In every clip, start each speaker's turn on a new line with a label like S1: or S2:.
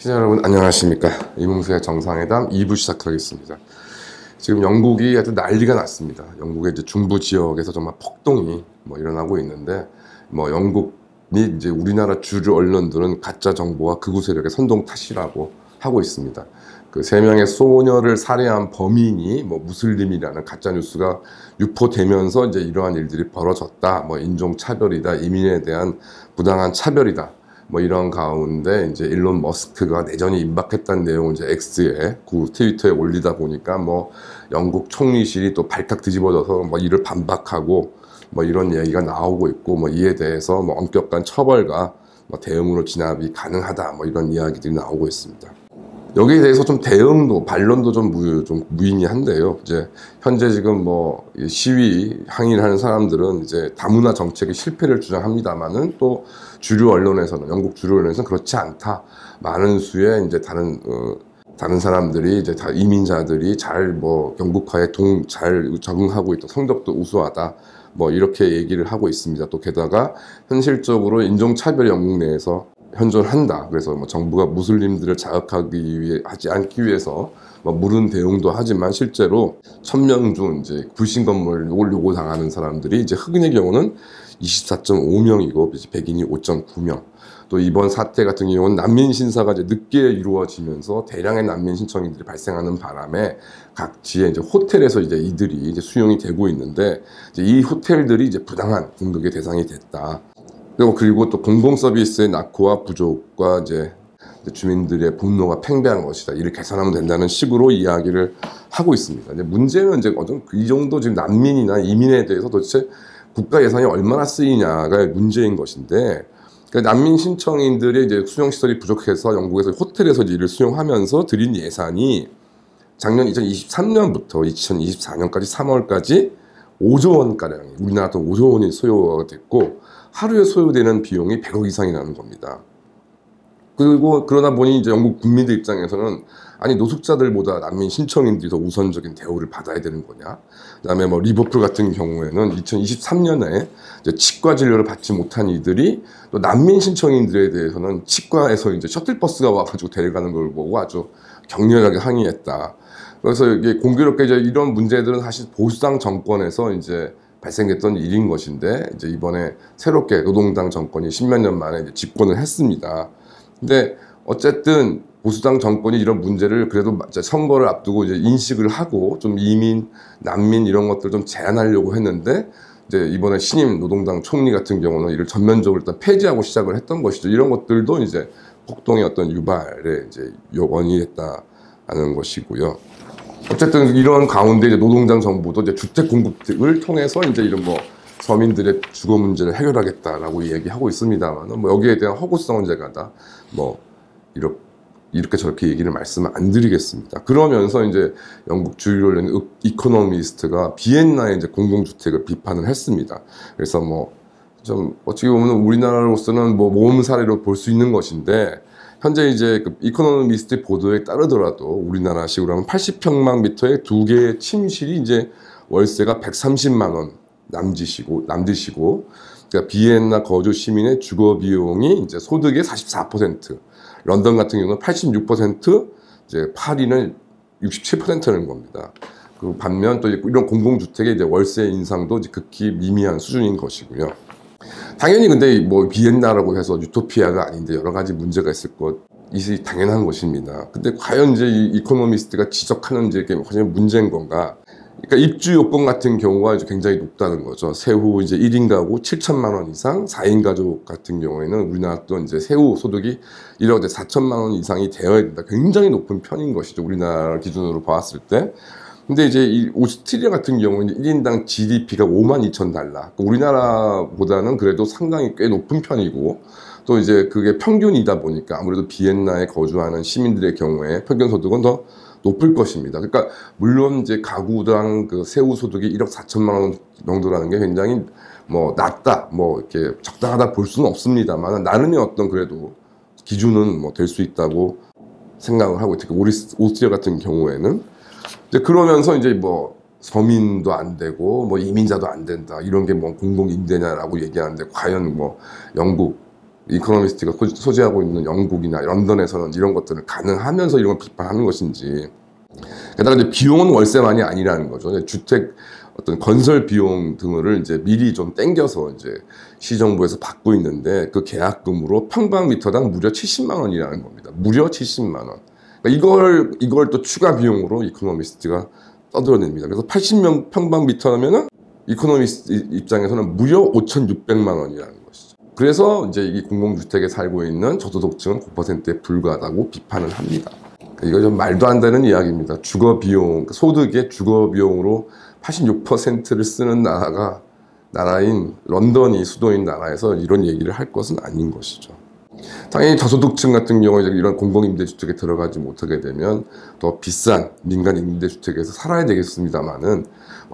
S1: 시청자 여러분 안녕하십니까. 이문수의 정상회담 2부 시작하겠습니다. 지금 영국이 아주 난리가 났습니다. 영국의 이제 중부 지역에서 정말 폭동이 일어나고 있는데 영국이 이제 우리나라 주류 언론들은 가짜 정보와 극우 세력의 선동 탓이라고 하고 있습니다. 그 3명의 소녀를 살해한 범인이 무슬림이라는 가짜 뉴스가 유포되면서 이제 이러한 일들이 벌어졌다. 인종 차별이다, 이민에 대한 부당한 차별이다. 이런 가운데 이제 일론 머스크가 내전이 임박했다는 내용을 이제 X에 트위터에 올리다 보니까 영국 총리실이 또 발칵 뒤집어져서 이를 반박하고 이런 얘기가 나오고 있고 이에 대해서 엄격한 처벌과 대응으로 진압이 가능하다 이런 이야기들이 나오고 있습니다. 여기에 대해서 좀 대응도 반론도 좀 무의미한데요. 이제 현재 지금 시위 항의를 하는 사람들은 이제 다문화 정책의 실패를 주장합니다만은 또 주류 언론에서는 영국 주류 언론에서는 그렇지 않다. 많은 수의 이제 다른 사람들이 이제 다 이민자들이 잘 영국화에 잘 적응하고 있다. 성적도 우수하다. 이렇게 얘기를 하고 있습니다. 또 게다가 현실적으로 인종차별이 영국 내에서 현존한다. 그래서 정부가 무슬림들을 하지 않기 위해서 물은 대응도 하지만 실제로 1000명 중 이제 불신 건물 요구 당하는 사람들이 이제 흑인의 경우는 24.5명이고 백인이 5.9명. 또 이번 사태 같은 경우는 난민 신사가 이제 늦게 이루어지면서 대량의 난민 신청인들이 발생하는 바람에 각지의 이제 호텔에서 이들이 이제 수용이 되고 있는데 이제 이 호텔들이 이제 부당한 공격의 대상이 됐다. 그리고 또 공공 서비스의 낙후와 부족과 이제 주민들의 분노가 팽배한 것이다. 이를 개선하면 된다는 식으로 이야기를 하고 있습니다. 이제 문제는 이제 이 정도 지금 난민이나 이민에 대해서 도대체 국가 예산이 얼마나 쓰이냐가 문제인 것인데, 난민 신청인들의 이제 수용 시설이 부족해서 영국에서 호텔에서 이를 수용하면서 들인 예산이 작년 2023년부터 2024년까지 3월까지 5조 원가량이 우리나라 돈 5조 원이 소요가 됐고 하루에 소요되는 비용이 100억 이상이 나는 겁니다. 그리고 그러다 보니 이제 영국 국민들 입장에서는 아니 노숙자들보다 난민 신청인들이 더 우선적인 대우를 받아야 되는 거냐. 그다음에 리버풀 같은 경우에는 2023년에 이제 치과 진료를 받지 못한 이들이 또 난민 신청인들에 대해서는 치과에서 이제 셔틀버스가 와가지고 데려가는 걸 보고 아주 격렬하게 항의했다. 그래서 이게 공교롭게 이제 이런 문제들은 사실 보수당 정권에서 이제 발생했던 일인 것인데 이제 이번에 새롭게 노동당 정권이 10몇 년 만에 이제 집권을 했습니다. 근데 어쨌든 보수당 정권이 이런 문제를 그래도 선거를 앞두고 이제 인식을 하고 좀 이민, 난민 이런 것들 좀 제한하려고 했는데 이제 이번에 신임 노동당 총리 같은 경우는 이를 전면적으로 일단 폐지하고 시작을 했던 것이죠. 이런 것들도 이제 폭동의 어떤 유발에 이제 원인이 됐다는 것이고요. 어쨌든 이런 가운데 이제 노동당 정부도 이제 주택 공급을 통해서 이제 이런 서민들의 주거 문제를 해결하겠다라고 얘기하고 있습니다만 여기에 대한 허구성은 제가 다 이렇게 저렇게 얘기를 말씀을 안 드리겠습니다. 그러면서 이제 영국 주요 언론 이코노미스트가 비엔나의 이제 공공주택을 비판을 했습니다. 그래서 좀 어떻게 보면 우리나라로서는 모범 사례로 볼 수 있는 것인데 현재 이제 그 이코노미스트 보도에 따르더라도 우리나라식으로 하면 80평방미터의 2개의 침실이 이제 월세가 130만 원 남짓이고 그러니까 비엔나 거주 시민의 주거 비용이 이제 소득의 44%, 런던 같은 경우는 86%, 이제 파리는 67%는 겁니다. 그 반면 또 이런 공공주택의 이제 월세 인상도 이제 극히 미미한 수준인 것이고요. 당연히 근데 비엔나라고 해서 유토피아가 아닌데 여러 가지 문제가 있을 것이 당연한 것입니다. 근데 과연 이제 이 이코노미스트가 지적하는 이제 과연 문제인 건가? 그러니까 입주 요건 같은 경우가 이제 굉장히 높다는 거죠. 세후 이제 1인 가구 7천만 원 이상, 4인 가족 같은 경우에는 우리나라 또 이제 세후 소득이 1억 4천만 원 이상이 되어야 된다. 굉장히 높은 편인 것이죠. 우리나라 기준으로 봤을 때. 근데 이제 이 오스트리아 같은 경우는 1인당 GDP가 52,000달러. 우리나라보다는 그래도 상당히 꽤 높은 편이고, 또 이제 그게 평균이다 보니까 아무래도 비엔나에 거주하는 시민들의 경우에 평균 소득은 더 높을 것입니다. 그러니까 물론 이제 가구당 그 세후 소득이 1억 4천만 원 정도라는 게 굉장히 낮다, 이렇게 적당하다 볼 수는 없습니다만 나름의 어떤 그래도 기준은 될 수 있다고 생각을 하고, 특히 오스트리아 같은 경우에는 이제 그러면서 이제 서민도 안 되고 이민자도 안 된다 이런 게 공공임대냐라고 얘기하는데 과연 영국 이코노미스트가 소지하고 있는 영국이나 런던에서는 이런 것들을 가능하면서 이런 걸 비판하는 것인지. 게다가 이제 비용은 월세만이 아니라는 거죠. 주택 어떤 건설 비용 등을 이제 미리 좀 땡겨서 이제 시정부에서 받고 있는데 그 계약금으로 평방미터당 무려 70만 원이라는 겁니다. 무려 70만 원. 그러니까 이걸 또 추가 비용으로 이코노미스트가 떠들어냅니다. 그래서 80명 평방미터면은 이코노미스트 입장에서는 무려 5,600만 원이라는 것이죠. 그래서 이제 이 공공주택에 살고 있는 저소득층은 9%에 불과하다고 비판을 합니다. 이거 좀 말도 안 되는 이야기입니다. 주거비용, 소득의 주거비용으로 86%를 쓰는 나라인 런던이 수도인 나라에서 이런 얘기를 할 것은 아닌 것이죠. 당연히 저소득층 같은 경우에 이런 공공임대주택에 들어가지 못하게 되면 더 비싼 민간임대주택에서 살아야 되겠습니다만은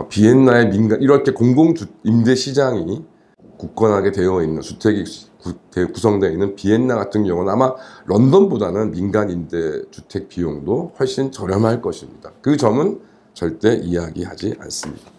S1: 비엔나의 이렇게 공공임대 시장이 굳건하게 되어 있는 주택이 구성되어 있는 비엔나 같은 경우는 아마 런던보다는 민간 임대 주택 비용도 훨씬 저렴할 것입니다. 그 점은 절대 이야기하지 않습니다.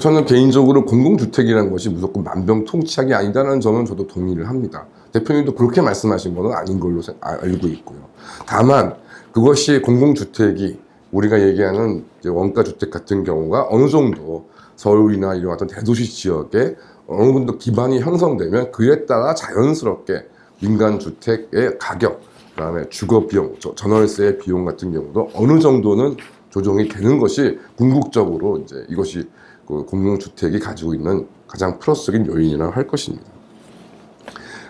S1: 저는 개인적으로 공공주택이라는 것이 무조건 만병통치약이 아니다라는 점은 저도 동의를 합니다. 대표님도 그렇게 말씀하신 것은 아닌 걸로 알고 있고요. 다만 그것이 공공주택이 우리가 얘기하는 원가주택 같은 경우가 어느 정도 서울이나 이런 어떤 대도시 지역에 어느 정도 기반이 형성되면 그에 따라 자연스럽게 민간주택의 가격, 그다음에 주거비용, 전월세의 비용 같은 경우도 어느 정도는 조정이 되는 것이 궁극적으로 이제 이것이 그 공공주택이 가지고 있는 가장 플러스적인 요인이라고 할 것입니다.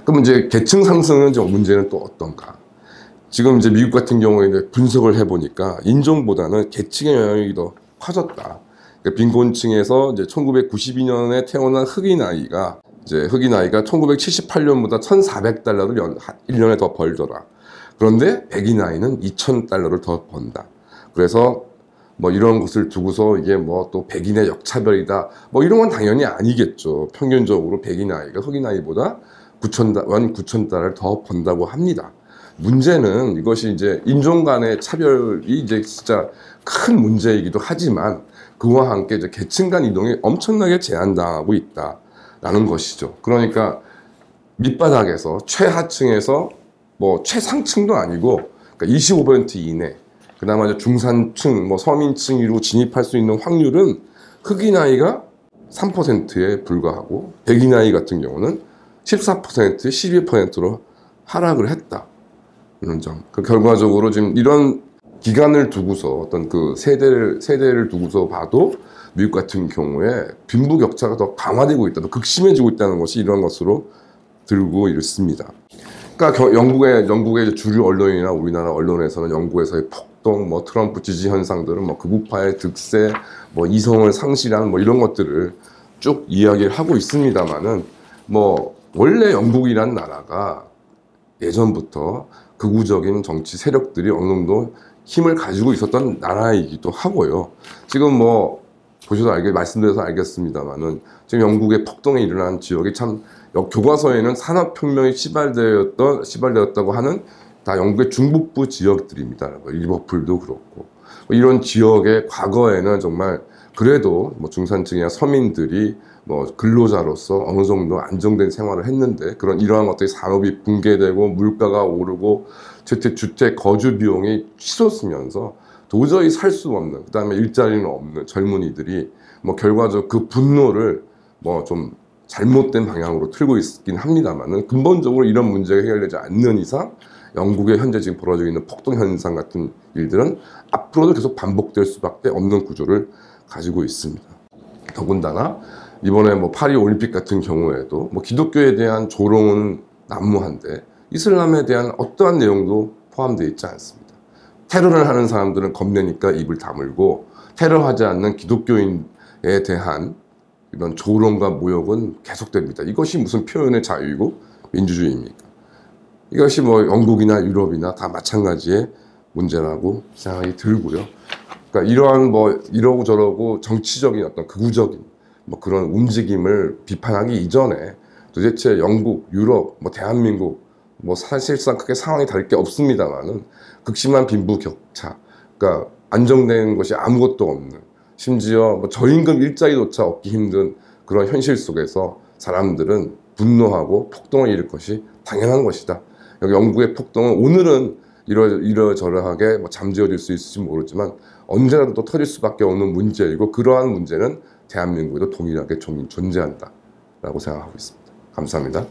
S1: 그럼 이제 계층 상승은 문제는 또 어떤가? 지금 이제 미국 같은 경우에 이제 분석을 해보니까 인종보다는 계층의 영향이 더 커졌다. 그러니까 빈곤층에서 이제 1992년에 태어난 흑인 아이가 1978년보다 1,400달러를 1년에 더 벌더라. 그런데 백인 아이는 2,000달러를 더 번다. 그래서 뭐 이런 것을 두고서 이게 뭐 또 백인의 역차별이다. 뭐 이런 건 당연히 아니겠죠. 평균적으로 백인 아이가 흑인 아이보다 9,000달러를 더 번다고 합니다. 문제는 이것이 이제 인종 간의 차별이 이제 진짜 큰 문제이기도 하지만 그와 함께 이제 계층 간 이동이 엄청나게 제한당하고 있다라는 것이죠. 그러니까 밑바닥에서 최하층에서 뭐 최상층도 아니고 그러니까 25% 이내, 그나마 이제 중산층, 뭐 서민층으로 진입할 수 있는 확률은 흑인 아이가 3%에 불과하고 백인 아이 같은 경우는 14%, 12%로 하락을 했다. 이런 점. 그 결과적으로 지금 이런 기간을 두고서 어떤 그 세대를 두고서 봐도 미국 같은 경우에 빈부격차가 더 강화되고 있다, 더 극심해지고 있다는 것이 이런 것으로 들고 있습니다. 그러니까 영국의 주류 언론이나 우리나라 언론에서는 영국에서의 폭동, 뭐 트럼프 지지 현상들은 뭐 극우파의 득세, 뭐 이성을 상실한 뭐 이런 것들을 쭉 이야기를 하고 있습니다만은 뭐 원래 영국이란 나라가 예전부터 극우적인 정치 세력들이 어느 정도 힘을 가지고 있었던 나라이기도 하고요. 지금 뭐 보셔서 말씀드려서 알겠습니다만은 지금 영국의 폭동에 일어난 지역이 참 교과서에는 산업혁명이 시발되었다고 하는 다 영국의 중북부 지역들입니다. 리버풀도 그렇고 이런 지역의 과거에는 정말 그래도 뭐 중산층이나 서민들이 뭐 근로자로서 어느 정도 안정된 생활을 했는데 이러한 것들이 산업이 붕괴되고 물가가 오르고 주택 거주 비용이 치솟으면서 도저히 살 수 없는, 그다음에 일자리는 없는 젊은이들이 뭐 결과적으로 그 분노를 뭐 좀 잘못된 방향으로 틀고 있긴 합니다만은 근본적으로 이런 문제가 해결되지 않는 이상 영국의 현재 지금 벌어지고 있는 폭동 현상 같은 일들은 앞으로도 계속 반복될 수밖에 없는 구조를 가지고 있습니다. 더군다나 이번에 뭐 파리 올림픽 같은 경우에도 뭐 기독교에 대한 조롱은 난무한데 이슬람에 대한 어떠한 내용도 포함되어 있지 않습니다. 테러를 하는 사람들은 겁내니까 입을 다물고 테러하지 않는 기독교인에 대한 이런 조롱과 모욕은 계속됩니다. 이것이 무슨 표현의 자유이고 민주주의입니까? 이것이 뭐 영국이나 유럽이나 다 마찬가지의 문제라고 생각이 들고요. 그러니까 이러한 뭐 이러고 저러고 정치적인 어떤 극우적인 뭐 그런 움직임을 비판하기 이전에 도대체 영국, 유럽, 뭐 대한민국 뭐 사실상 크게 상황이 다를 게 없습니다만은 극심한 빈부격차, 그러니까 안정된 것이 아무것도 없는, 심지어 뭐 저임금 일자리조차 얻기 힘든 그런 현실 속에서 사람들은 분노하고 폭동을 일으킬 것이 당연한 것이다. 여기 영국의 폭동은 오늘은 이러저러하게 뭐 잠재워질 수 있을지 모르지만 언제라도 또 터질 수밖에 없는 문제이고, 그러한 문제는 대한민국에도 동일하게 존재한다라고 생각하고 있습니다. 감사합니다.